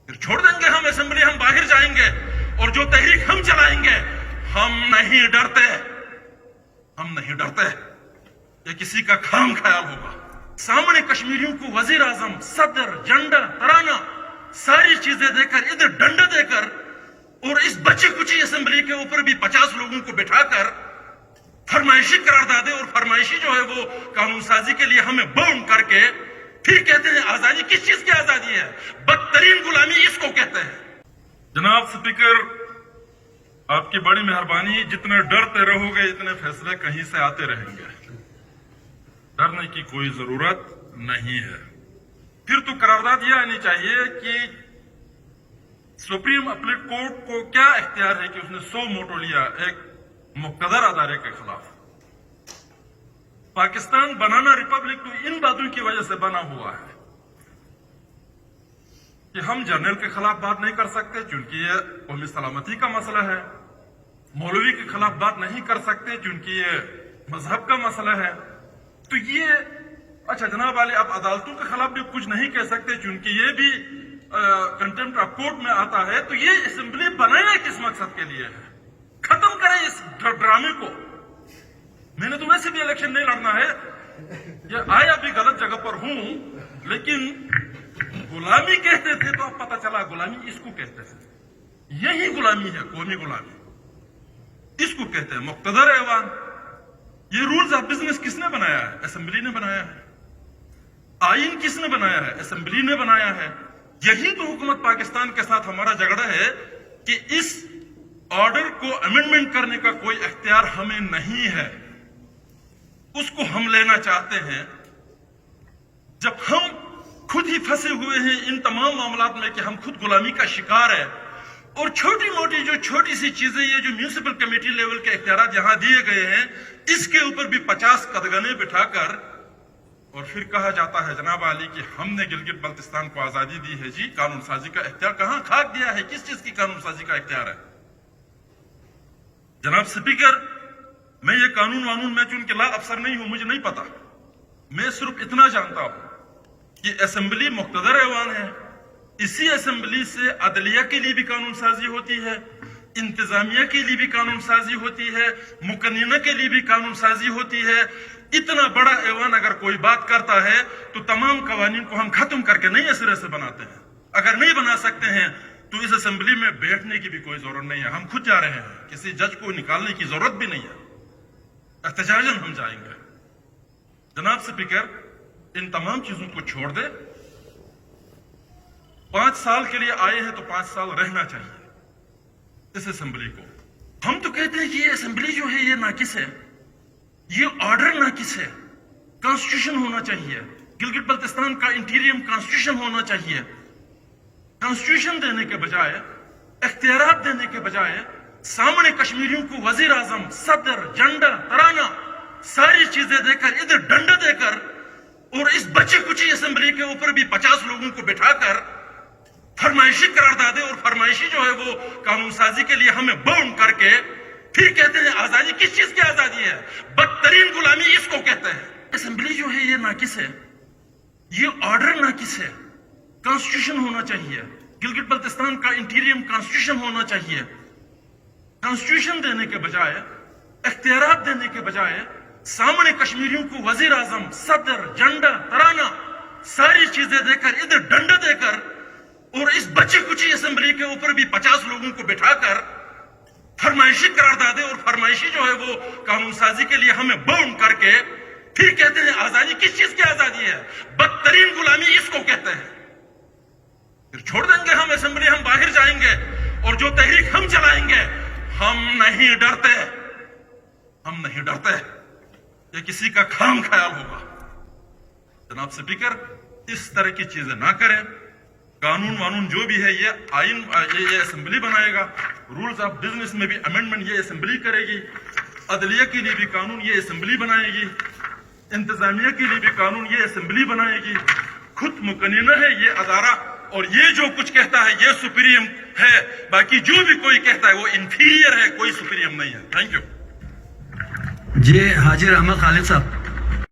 پھر چھوڑ دیں گے ہم اسمبلی, ہم باہر جائیں گے, اور جو تحریک ہم چلائیں گے, ہم نہیں ڈرتے, ہم نہیں ڈرتے. یہ کسی کا خام خیال ہوگا. سامنے کشمیریوں کو وزیر اعظم, صدر, جھنڈا, ترانہ, ساری چیزیں دے کر, ادھر ڈنڈا دے کر, اور اس بچی کچی اسمبلی کے اوپر بھی 50 لوگوں کو بٹھا کر فرمائشی قراردادیں, اور فرمائشی جو ہے وہ قانون سازی کے لیے ہمیں باؤنڈ کر کے پھر کہتے ہیں آزادی. کس چیز کی آزادی ہے؟ بدترین غلامی اس کو کہتے ہیں. جناب سپیکر, آپ کی بڑی مہربانی. جتنے ڈرتے رہو گے اتنے فیصلے کہیں سے آتے رہیں گے. ڈرنے کی کوئی ضرورت نہیں ہے. پھر تو قرارداد یہ آنی چاہیے کہ سپریم اپیلیٹ کورٹ کو کیا اختیار ہے کہ اس نے 100 موٹو لیا ایک مقتدر ادارے کے خلاف. پاکستان بنانا ریپبلک تو ان باتوں کی وجہ سے بنا ہوا ہے کہ ہم جرنیل کے خلاف بات نہیں کر سکتے چونکہ یہ قومی سلامتی کا مسئلہ ہے. مولوی کے خلاف بات نہیں کر سکتے چونکہ یہ مذہب کا مسئلہ ہے. تو یہ اچھا جناب والے, اب عدالتوں کے خلاف بھی کچھ نہیں کہہ سکتے چونکہ یہ بھی کنٹمپٹ آف کورٹ میں آتا ہے. تو یہ اسمبلی بنانا کس مقصد کے لیے ہے؟ ختم کریں اس ڈرامے کو. میں نے تو ویسے بھی الیکشن نہیں لڑنا ہے, یہ آیا بھی غلط جگہ پر ہوں, لیکن غلامی کہتے تھے تو اب پتہ چلا غلامی اس کو کہتے ہیں. یہی غلامی ہے, قومی غلامی اس کو کہتے ہیں. مقتدر ایوان, یہ رولز آف بزنس کس نے بنایا ہے؟ اسمبلی نے بنایا ہے. آئین کس نے بنایا ہے؟ اسمبلی نے بنایا ہے. یہی تو حکومت پاکستان کے ساتھ ہمارا جھگڑا ہے کہ اس آرڈر کو امینڈمنٹ کرنے کا کوئی اختیار ہمیں نہیں ہے. اس کو ہم لینا چاہتے ہیں. جب ہم خود ہی پھنسے ہوئے ہیں ان تمام معاملات میں کہ ہم خود غلامی کا شکار ہے, اور چھوٹی موٹی جو چھوٹی سی چیزیں, یہ جو میونسپل کمیٹی لیول کے اختیارات یہاں دیے گئے ہیں, اس کے اوپر بھی 50 قدغنے بٹھا کر, اور پھر کہا جاتا ہے جناب علی کہ ہم نے گلگت بلتستان کو آزادی دی ہے. جی قانون سازی کا اختیار کہاں کھاک دیا ہے؟ کس چیز کی قانون سازی کا اختیار ہے؟ جناب سپیکر, میں یہ قانون میں چونکہ لا افسر نہیں ہوں, مجھے نہیں پتا. میں صرف اتنا جانتا ہوں کہ اسمبلی مقتدر ایوان ہے. اسی اسمبلی سے عدلیہ کے لیے بھی قانون سازی ہوتی ہے, انتظامیہ کے لیے بھی قانون سازی ہوتی ہے, مقننہ کے لیے بھی قانون سازی ہوتی ہے. اتنا بڑا ایوان اگر کوئی بات کرتا ہے تو تمام قوانین کو ہم ختم کر کے نئے سرے سے بناتے ہیں. اگر نہیں بنا سکتے ہیں تو اس اسمبلی میں بیٹھنے کی بھی کوئی ضرورت نہیں ہے. ہم خود جا رہے ہیں, کسی جج کو نکالنے کی ضرورت بھی نہیں ہے. احتجاجاً ہم جائیں گے. جناب سپیکر, ان تمام چیزوں کو چھوڑ دے. 5 سال کے لیے آئے ہیں تو 5 سال رہنا چاہیے اس اسمبلی کو. ہم تو کہتے ہیں کہ یہ اسمبلی جو ہے یہ ناقص ہے, یہ آرڈر ناقص ہے. کانسٹیٹیوشن ہونا چاہیے. گلگت بلتستان کا انٹیریم کانسٹیٹیوشن ہونا چاہیے. کانسٹیٹیوشن دینے کے بجائے, اختیارات دینے کے بجائے, سامنے کشمیریوں کو وزیر اعظم, صدر, جھنڈا, ترانہ, ساری چیزیں دے کر, ادھر ڈنڈا دے کر, اور اس بچی کچی اسمبلی کے اوپر بھی 50 لوگوں کو بٹھا کر فرمائشی قراردادیں, اور فرمائشی جو ہے وہ قانون سازی کے لیے ہمیں باؤنڈ کر کے پھر کہتے ہیں آزادی. کس چیز کی آزادی ہے؟ بدترین غلامی اس کو کہتے ہیں. اسمبلی جو ہے یہ ناقص ہے, یہ آرڈر ناقص ہے. کانسٹیٹیوشن ہونا چاہیے. گلگت بلتستان کا انٹیریم کانسٹیٹیوشن ہونا چاہیے. کانسٹیٹیوشن دینے کے بجائے, اختیارات دینے کے بجائے, سامنے کشمیریوں کو وزیر اعظم, صدر, جھنڈا, ترانہ, ساری چیزیں دے کر, ادھر ڈنڈا دے کر, اور اس بچی کچی اسمبلی کے اوپر بھی 50 لوگوں کو بٹھا کر فرمائشی قراردادیں, اور فرمائشی جو ہے وہ قانون سازی کے لیے ہمیں باؤنڈ کر کے پھر کہتے ہیں آزادی. کس چیز کی آزادی ہے؟ بدترین غلامی اس کو کہتے ہیں. پھر چھوڑ دیں گے ہم اسمبلی, ہم باہر جائیں گے, اور جو تحریک ہم چلائیں گے, ہم نہیں ڈرتے, ہم نہیں ڈرتے. یہ کسی کا خام خیال ہوگا. جناب سپیکر, اس طرح کی چیزیں نہ کریں. قانون جو بھی ہے یہ آئین, یہ اسمبلی بنائے گا. رولز آف بزنس میں بھی امینڈمنٹ یہ اسمبلی کرے گی. عدلیہ کے لیے بھی قانون یہ اسمبلی بنائے گی. انتظامیہ کے لیے بھی قانون یہ اسمبلی بنائے گی. خود مقننہ ہے یہ ادارہ, اور یہ جو کچھ کہتا ہے یہ سپریم ہے. باقی جو بھی کوئی کہتا ہے وہ انفیریئر ہے, کوئی سپریم نہیں ہے. Thank you. جی حاجی احمد خالد صاحب.